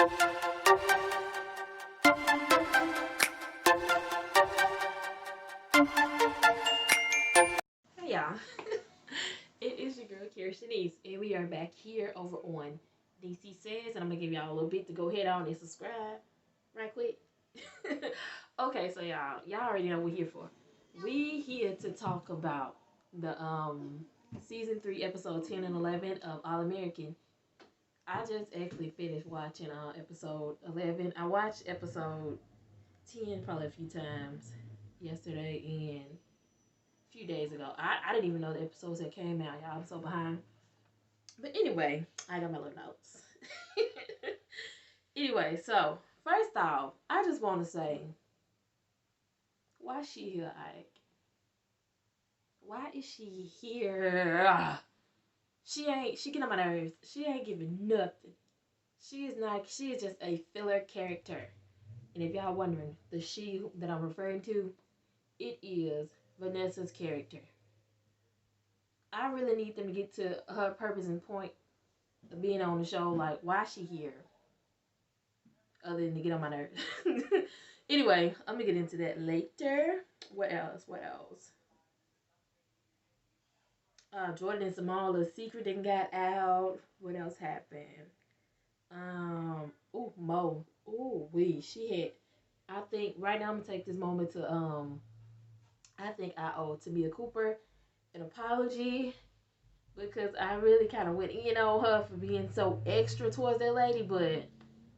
Hey y'all, it is your girl Niecee, and we are back here over on DC Says, and I'm gonna give y'all a little bit to go ahead on and subscribe right quick. Okay, so y'all already know what we're here for. We here to talk about the season 3, episode 10 and 11 of All American. I just actually finished watching episode 11. I watched episode 10 probably a few times yesterday and a few days ago. I didn't even know the episodes that came out, y'all. I'm so behind. But anyway, I got my little notes. Anyway, so first off, I just want to say, why she here, Ike? Why is she here? She get on my nerves. She ain't giving nothing. She is not, she is just a filler character. And if y'all wondering, the she that I'm referring to, it is Vanessa's character. I really need them to get to her purpose and point of being on the show. Like, why is she here? Other than to get on my nerves. Anyway, I'm gonna get into that later. What else? What else? Jordan and Samala's secret didn't got out. What else happened? Mo. She had. I think right now I'm gonna take this moment to I think I owe Tamia Cooper an apology because I really kind of went in on her for being so extra towards that lady, but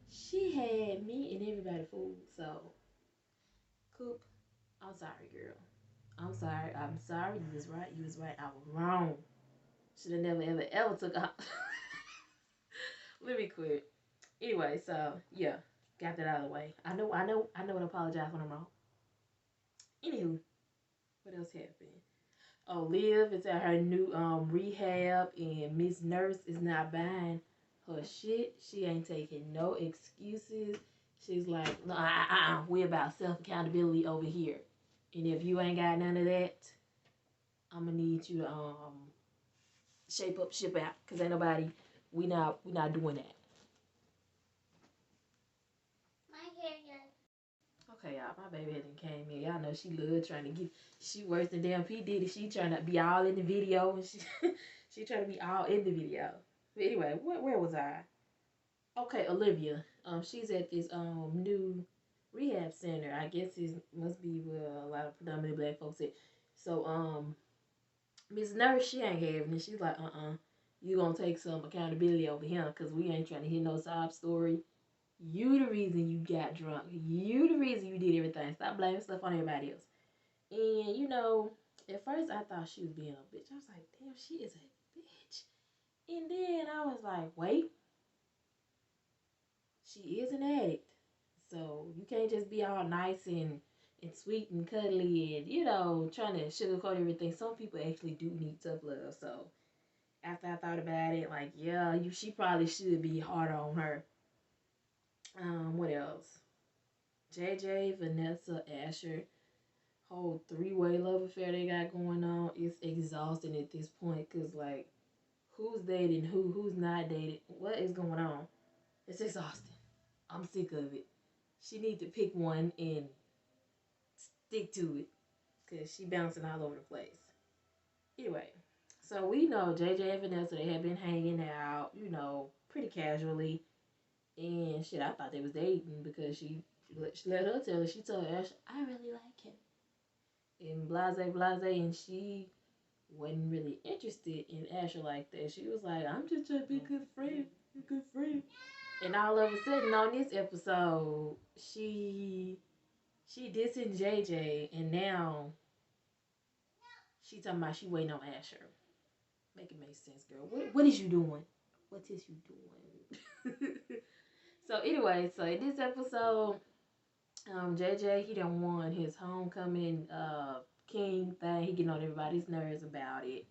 she had me and everybody fooled. So, Coop, I'm sorry, girl. I'm sorry. I'm sorry. You was right. You was right. I was wrong. Should have never, ever, ever took off. Let me quit. Anyway, so yeah, got that out of the way. I know. And apologize when I'm wrong. Anywho, what else happened? Oh, Liv is at her new rehab, and Miss Nurse is not buying her shit. She ain't taking no excuses. She's like, no, we're about self accountability over here. And if you ain't got none of that, I'm gonna need you to shape up, ship out, cause ain't nobody. We not doing that. Okay, y'all, my baby hadn't came in. Y'all know she love trying to get. She worse than damn P Diddy. She trying to be all in the video, and she she trying to be all in the video. But anyway, where was I? Okay, Olivia. She's at this new rehab center. I guess it must be where a lot of predominantly black folks at. So Miss Nurse, she ain't having it. She's like, you gonna take some accountability over here, cause we ain't trying to hear no sob story. You the reason you got drunk. You the reason you did everything. Stop blaming stuff on everybody else. And at first I thought she was being a bitch. I was like, damn, she is a bitch. And then I was like, wait, she is an addict. So you can't just be all nice and sweet and cuddly and, trying to sugarcoat everything. Some people actually do need tough love. So after I thought about it, like, yeah, she probably should be harder on her. What else? JJ, Vanessa, Asher, whole three-way love affair they got going on is exhausting at this point. Cause like, who's dating who's not dating, what is going on? It's exhausting. I'm sick of it. She need to pick one and stick to it, cause she bouncing all over the place. Anyway, so we know JJ and Vanessa, they have been hanging out, pretty casually. And shit, I thought they was dating because she let her tell her. She told Ash, I really like him. And blase, and she wasn't really interested in Asher like that. She was like, I'm just trying to be a good friend, a good friend. And all of a sudden on this episode, she dissing JJ, and now she talking about she waiting on Asher. Make it make sense, girl. What is you doing? What is you doing? So anyway, so in this episode, JJ, he done won his homecoming king thing. He getting on everybody's nerves about it.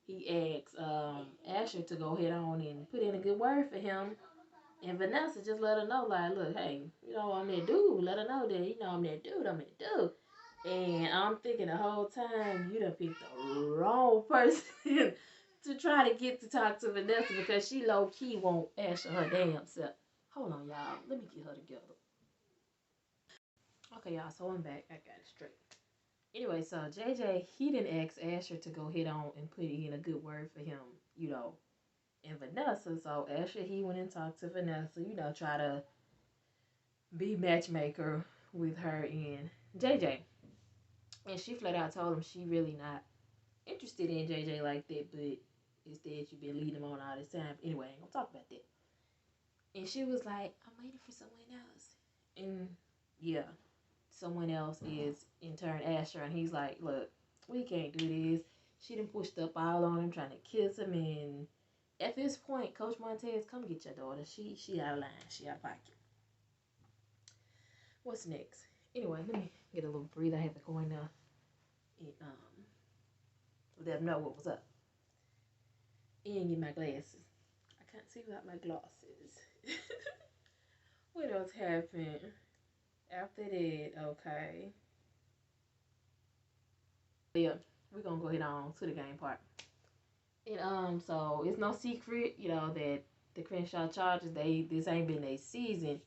He asks Asher to go head on and put in a good word for him. And Vanessa just let her know, like, look, hey, I'm that dude. Let her know that, I'm that dude. I'm that dude. And I'm thinking the whole time, you done picked the wrong person to try to get to talk to Vanessa, because she low-key won't Asher her damn self. Hold on, y'all. Let me get her together. Okay, y'all. So I'm back. I got it straight. Anyway, so JJ, he didn't ask Asher to go hit on and put in a good word for him, you know, and Vanessa. So Asher, he went and talked to Vanessa, you know, try to be matchmaker with her and JJ. And she flat out told him she really not interested in JJ like that, but instead you been leading him on all this time. Anyway, I ain't gonna talk about that. And she was like, I'm waiting for someone else. And yeah, someone else is in turn Asher, and he's like, look, we can't do this. She done pushed up all on him, trying to kiss him, and at this point, Coach Montez, come get your daughter. She out of line. She out of pocket. What's next? Anyway, let me get a little breather. I have to go in there and let them know what was up. And get my glasses. I can't see without my glasses. What else happened? After that, okay. Yeah, we're gonna go ahead on to the game part. And so it's no secret, you know, that the Crenshaw Chargers, this ain't been a season,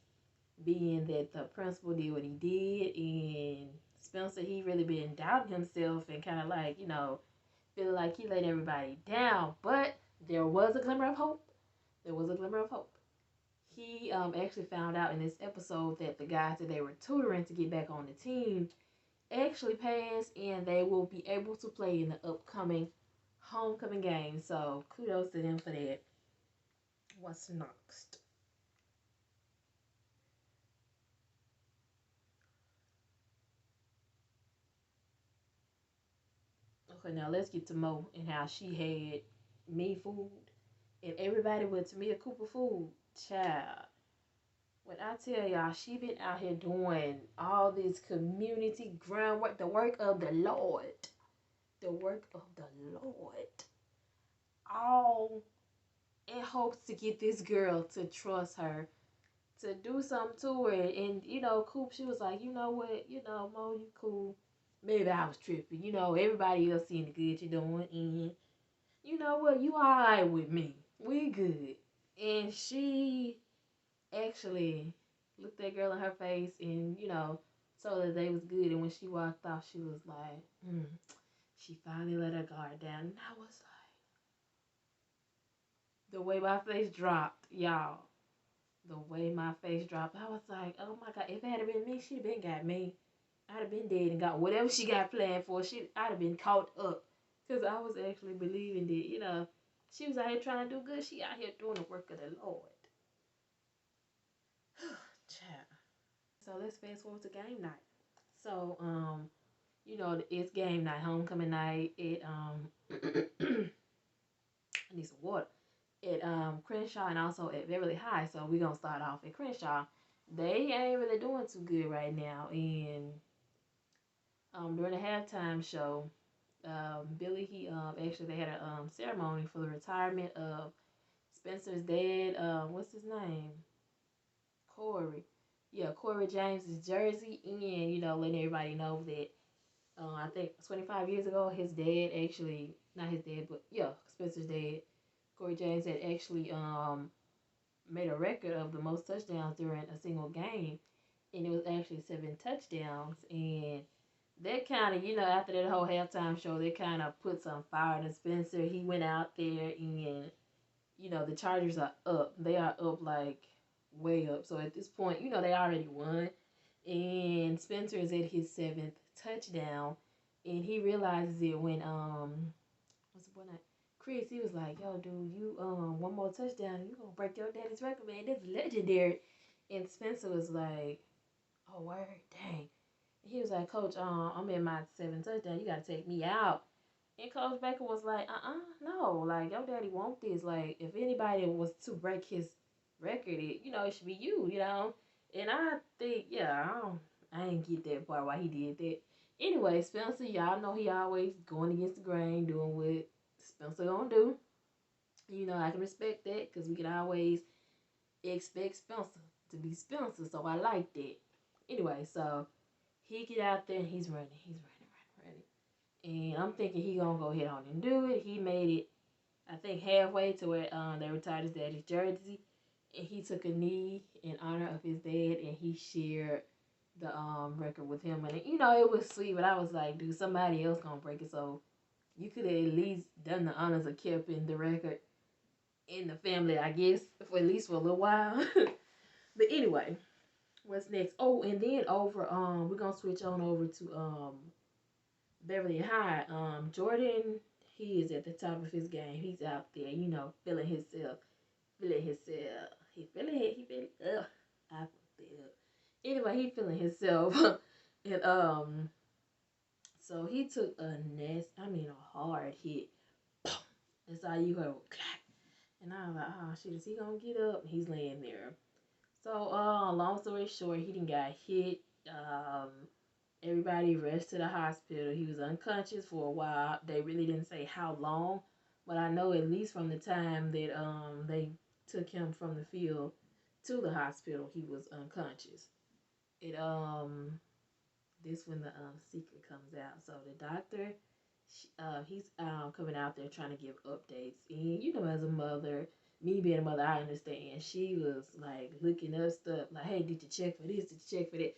being that the principal did what he did, and Spencer, he really been doubting himself and kind of like, you know, feeling like he let everybody down. But there was a glimmer of hope. There was a glimmer of hope. He actually found out in this episode that the guys that they were tutoring to get back on the team actually passed, and they will be able to play in the upcoming homecoming game. So kudos to them for that. What's next? Okay, now let's get to Mo and how she had me food and everybody with Tamia Cooper food. Child, when I tell y'all, she been out here doing all this community groundwork, the work of the Lord. The work of the Lord. All in hopes to get this girl to trust her, to do something to her. And, you know, Coop, she was like, you know what, you know, Mo, you cool. Maybe I was tripping. You know, everybody else seeing the good you're doing. And, you know what, you alright with me. We good. And she actually looked that girl in her face and, you know, told her they was good. And when she walked off, she was like, she finally let her guard down. And I was like, the way my face dropped, y'all. The way my face dropped, I was like, oh my God, if it had been me, she'd have been got me. I'd have been dead and got whatever she got planned for. I'd have been caught up. Because I was actually believing that, you know, she was out here trying to do good. She out here doing the work of the Lord. Child. So let's fast forward to game night. So, you know, it's game night, homecoming night. I need some water. At Crenshaw and also at Beverly High. So we're gonna start off at Crenshaw. They ain't really doing too good right now. And during the halftime show, Billy, he actually they had a ceremony for the retirement of Spencer's dad. What's his name? Corey. Yeah, Corey James's jersey, and you know, letting everybody know that I think 25 years ago, his dad actually, not his dad, but yeah, Spencer's dad, Corey James, had actually made a record of the most touchdowns during a single game, and it was actually 7 touchdowns. And that kind of, you know, after that whole halftime show, that kind of put some fire to Spencer. He went out there, and you know, the Chargers are up. They are up like way up. So at this point, you know, they already won, and Spencer is at his 7th touchdown, and he realizes it when what's the boy name? Chris, he was like, yo, dude, you one more touchdown, you gonna break your daddy's record, man. That's legendary. And Spencer was like, oh word, dang. And he was like, Coach, I'm in my 7th touchdown. You gotta take me out. And Coach Baker was like, no, like your daddy want this. Like if anybody was to break his record, you know, it should be you, you know. And I think, yeah, I ain't get that part why he did that. Anyway, Spencer, y'all know he always going against the grain, doing what Spencer gonna do. You know, I can respect that because we can always expect Spencer to be Spencer. So I like that. Anyway, so he get out there and he's running. And I'm thinking he gonna go ahead on and do it. He made it, I think, halfway to where they retired his daddy's jersey. and he took a knee in honor of his dad, and he shared the record with him, and it was sweet. But I was like, dude, somebody else gonna break it, so you could have at least done the honors of keeping the record in the family, I guess, for at least for a little while. But anyway, what's next? Oh, and then we're gonna switch on over to Beverly High. Jordan, he is at the top of his game. He's out there, feeling himself, feeling himself. He feeling. Ugh, I feel. Anyway, he feeling himself, and so he took a hard hit. That's all you heard. And I was like, oh shit, is he gonna get up? He's laying there. So, long story short, he didn't got hit. Everybody rushed to the hospital. He was unconscious for a while. They really didn't say how long, but I know at least from the time that they took him from the field to the hospital, he was unconscious. It This when the secret comes out. So the doctor, he's coming out there trying to give updates, and as a mother, me being a mother, I understand. She was like looking up stuff, like, hey, did you check for this? Did you check for that?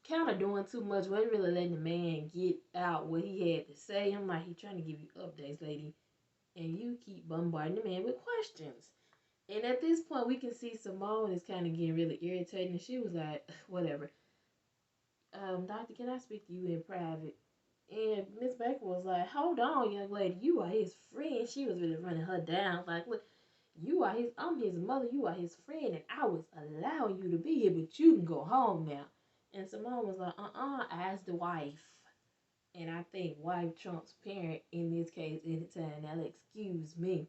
Kind of doing too much. Wasn't really letting the man get out what he had to say. I'm like, he trying to give you updates, lady, and you keep bombarding the man with questions. And at this point, we can see Simone is kind of getting really irritated, and she was like, whatever. Doctor, can I speak to you in private? And Miss Baker was like, hold on, young lady, you are his friend. She was really running her down. Like, look, I'm his mother, you are his friend, and I was allowing you to be here, but you can go home now. And Simone was like, as the wife. And I think wife trumps parent in this case anytime. Now, excuse me.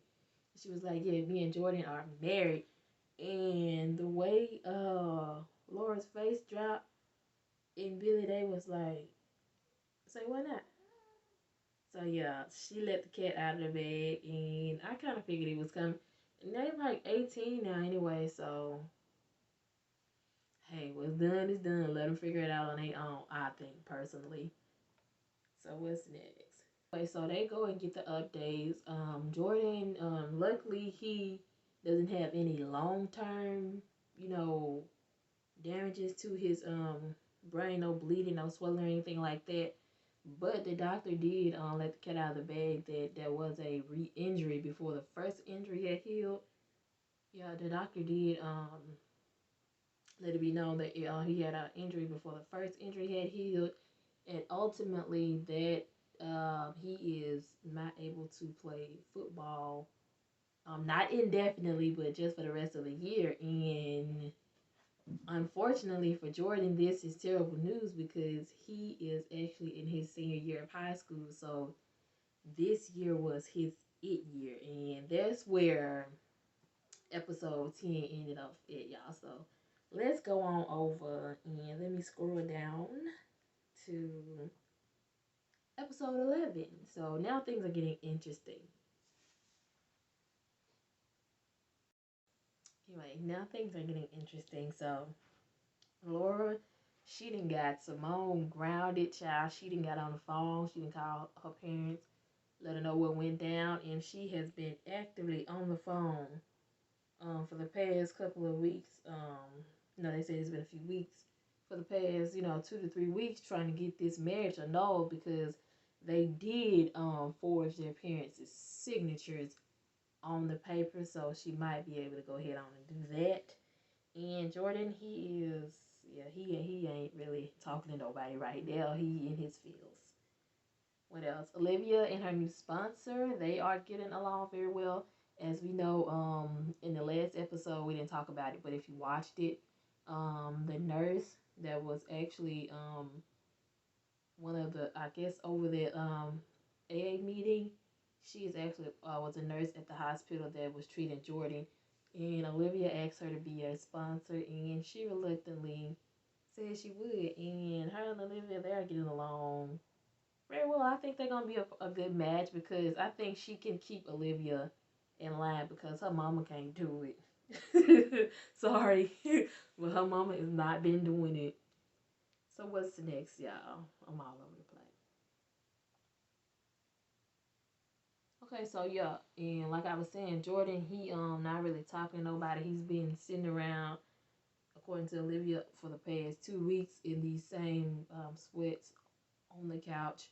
She was like, yeah, me and Jordan are married. And the way Laura's face dropped, and Billy Day was like, say, why not? So yeah, she let the cat out of the bag, and I kind of figured he was coming. And they're like 18 now anyway, so hey, what's done is done. Let them figure it out on their own, I think, personally. So what's next? Okay, so they go and get the updates. Jordan, luckily he doesn't have any long-term, you know, damages to his brain, no bleeding, no swelling or anything like that. But the doctor did let the cat out of the bag that there was a re-injury before the first injury had healed. Yeah, the doctor did let it be known that he had an injury before the first injury had healed, and ultimately that he is not able to play football, not indefinitely, but just for the rest of the year. And unfortunately for Jordan, this is terrible news because he is actually in his senior year of high school. So this year was his it year, and that's where episode 10 ended up at, y'all. So let's go on over and let me scroll down to episode 11. So now things are getting interesting. Anyway, now things are getting interesting. So Laura, she done got Simone grounded, child. She done got on the phone. She done called her parents, let her know what went down, and she has been actively on the phone for the past couple of weeks. They said it's been a few weeks. For the past, 2 to 3 weeks, trying to get this marriage annulled because they did forge their parents' signatures on the paper, so she might be able to go ahead on and do that. And Jordan, he ain't really talking to nobody right now. He in his feels. What else? Olivia and her new sponsor, they are getting along very well. As we know, in the last episode, we didn't talk about it, but if you watched it, the nurse that was actually one of the, I guess, over the AA meeting, she is actually was a nurse at the hospital that was treating Jordan. And Olivia asked her to be a sponsor, and she reluctantly said she would. And her and Olivia, they're getting along very well. I think they're gonna be a good match because I think she can keep Olivia in line because her mama can't do it. Sorry, but her mama has not been doing it. So what's next, y'all? I'm all over the place. Okay, so yeah, and like I was saying, Jordan, he not really talking to nobody. He's been sitting around, according to Olivia, for the past 2 weeks in these same sweats on the couch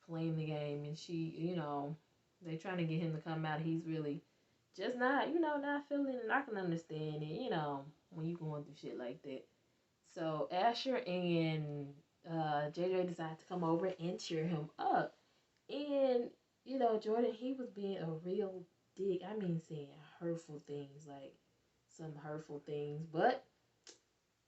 playing the game, and she, they trying to get him to come out. He's really just not, not feeling it. I can understand it, when you going through shit like that. So Asher and JJ decided to come over and cheer him up. And, Jordan, he was being a real dick. I mean, saying hurtful things, like some hurtful things. But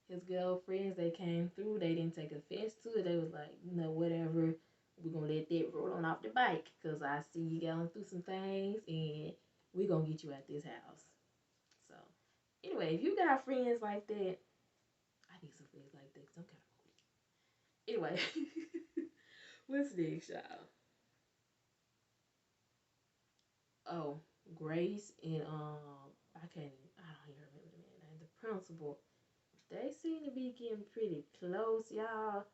his girlfriends, they came through. They didn't take offense to it. They was like, whatever. We're going to let that roll on off the bike because I see you going through some things and we're going to get you at this house. So, anyway, if you got friends like that, I need some friends like that because I'm kind of moody. Anyway, what's next, y'all? Oh, Grace and I don't even remember the man name. The principal. They seem to be getting pretty close, y'all.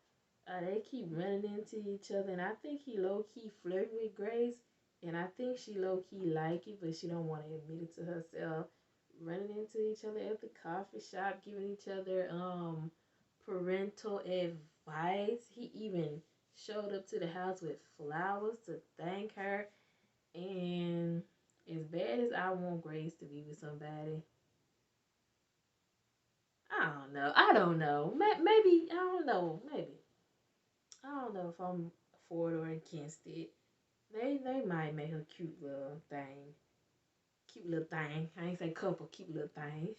They keep running into each other, and I think he low key flirting with Grace, and I think she low key like it, but she don't want to admit it to herself. Running into each other at the coffee shop, giving each other parental advice. He even showed up to the house with flowers to thank her. And as bad as I want Grace to be with somebody, I don't know. I don't know. Maybe I don't know. Maybe I don't know if I'm for it or against it. They might make a cute little thing. Cute little thing. I ain't say couple. Cute little thing.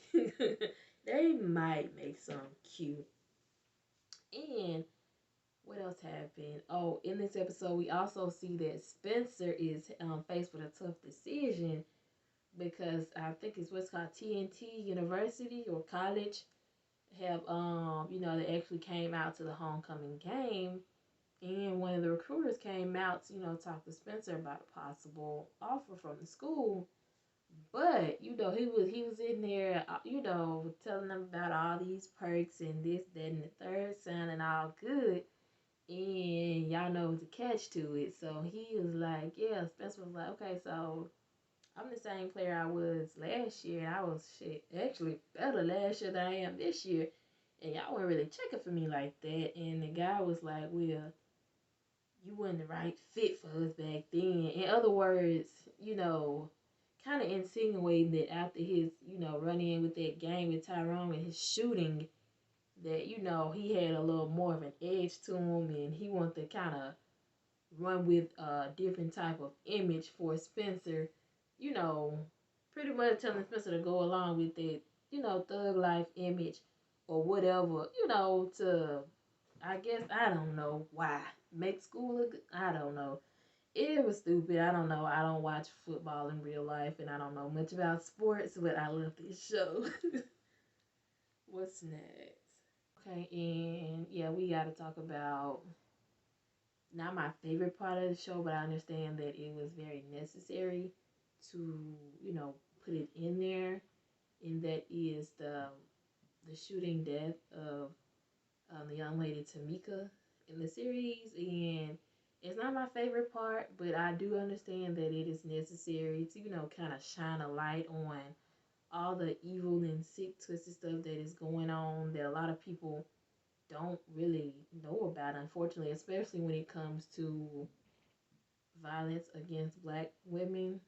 They might make some cute. And what else happened? Oh, in this episode, we also see that Spencer is faced with a tough decision because I think it's what's called TNT University or college have they actually came out to the homecoming game, and one of the recruiters came out to talk to Spencer about a possible offer from the school. But he was in there telling them about all these perks and this, that, and the third, sounding all good. And y'all know the catch to it. So he was like, yeah, Spencer was like, okay, so I'm the same player I was last year, and I was shit actually better last year than I am this year. And y'all weren't really checking for me like that. And the guy was like, well, you weren't the right fit for us back then. In other words, kind of insinuating that after his, run in with that game with Tyrone and his shooting, that, he had a little more of an edge to him and he wanted to kind of run with a different type of image for Spencer, you know, pretty much telling Spencer to go along with that, thug life image or whatever, to, I guess, I don't know why. Make school look, I don't know. It was stupid. I don't know. I don't watch football in real life and I don't know much about sports, but I love this show. What's next? Okay, and yeah, we got to talk about not my favorite part of the show, but I understand that it was very necessary to, put it in there, and that is the shooting death of the young lady Tamika in the series, and it's not my favorite part, but I do understand that it is necessary to, kind of shine a light on all the evil and sick, twisted stuff that is going on that a lot of people don't really know about, unfortunately, especially when it comes to violence against black women.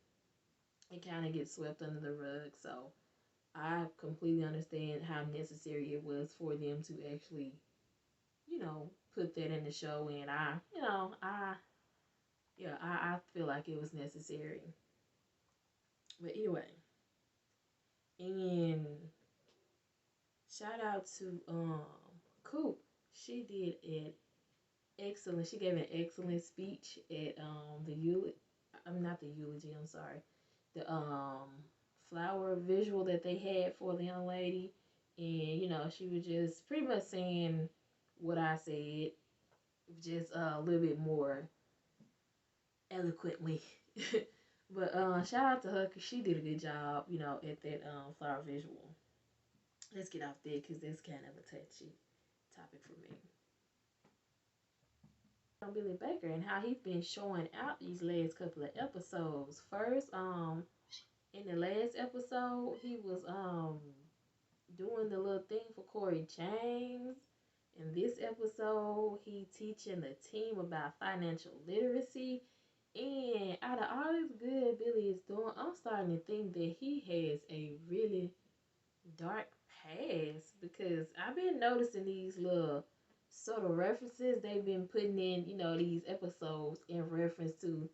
It kind of gets swept under the rug. So I completely understand how necessary it was for them to actually, put that in the show. And I feel like it was necessary. But anyway, and shout out to Coop. She did an excellent. She gave an excellent speech at the eulogy. I'm not the eulogy. I'm sorry. The flower visual that they had for the young lady, and she was just pretty much saying what I said, just a little bit more eloquently. But shout out to her because she did a good job, at that flower visual. Let's get off there because that's kind of a touchy topic for me. on Billy Baker and how he's been showing out these last couple of episodes. First, in the last episode, he was doing the little thing for Corey James. In this episode, he teaching the team about financial literacy. And out of all this good Billy is doing, I'm starting to think that he has a really dark past because I've been noticing these little subtle references they've been putting in, these episodes in reference to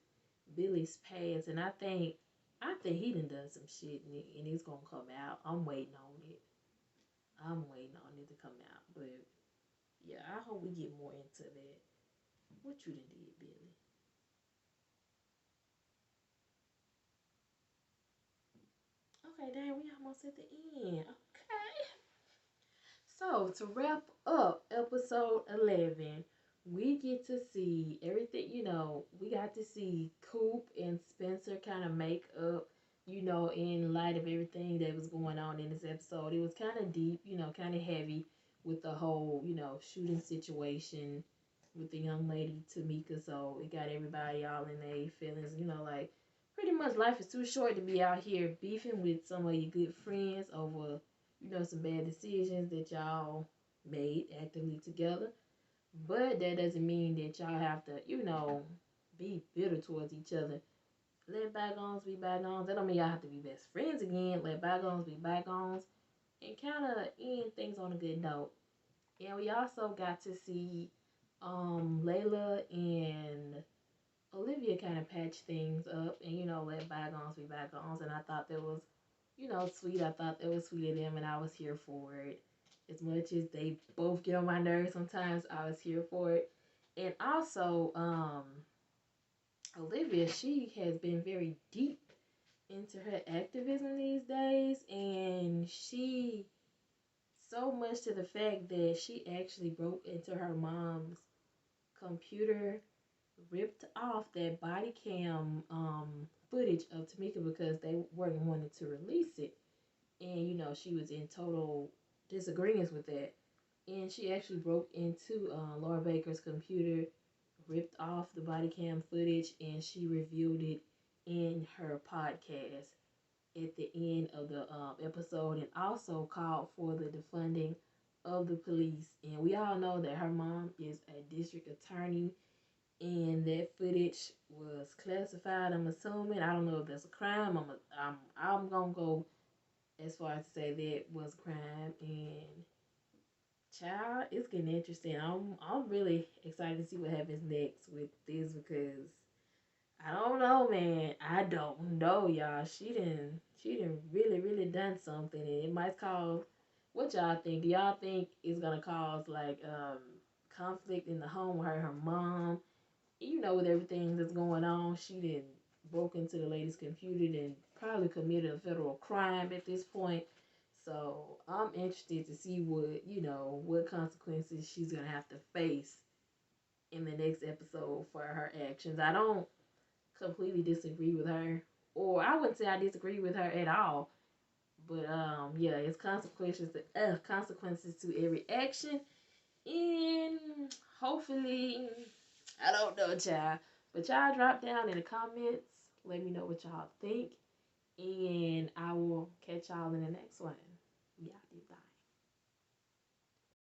Billy's past, and I think he done some shit and it's gonna come out. I'm waiting on it. I'm waiting on it to come out, but yeah, I hope we get more into that. What you done did, Billy? Okay, dang, we almost at the end. Okay. So, to wrap up episode 11, we get to see everything, we got to see Coop and Spencer kind of make up, in light of everything that was going on in this episode. It was kind of deep, kind of heavy with the whole, shooting situation with the young lady Tamika. So, it got everybody all in their feelings, like pretty much life is too short to be out here beefing with some of your good friends over some bad decisions that y'all made actively together. But that doesn't mean that y'all have to, be bitter towards each other. Let bygones be bygones. That don't mean y'all have to be best friends again. Let bygones be bygones. And kind of end things on a good note. And we also got to see Layla and Olivia kind of patch things up and, let bygones be bygones. And I thought that was, sweet. I thought that was sweet of them and I was here for it. As much as they both get on my nerves sometimes, I was here for it. And also, Olivia, she has been very deep into her activism these days. And she, so much to the fact that she actually broke into her mom's computer, ripped off that body cam footage of Tamika because they weren't wanting to release it. And, she was in total disagreement with that. And she actually broke into Laura Baker's computer, ripped off the body cam footage, and she reviewed it in her podcast at the end of the episode and also called for the defunding of the police. And we all know that her mom is a district attorney and that footage was classified. I'm assuming. I don't know if that's a crime. I'm gonna go as far as to say that was a crime. And child, it's getting interesting. I'm really excited to see what happens next with this because I don't know, man. I don't know, y'all. She didn't really done something, and it might cause. What y'all think? Do y'all think it's gonna cause like conflict in the home with her and her mom? With everything that's going on, she didn't broke into the lady's computer and probably committed a federal crime at this point. So I'm interested to see what consequences she's gonna have to face in the next episode for her actions. I don't completely disagree with her, or I wouldn't say I disagree with her at all. But yeah, it's consequences to every action, and hopefully, I don't know, child. But y'all drop down in the comments. Let me know what y'all think, and I will catch y'all in the next one. Y'all do bye.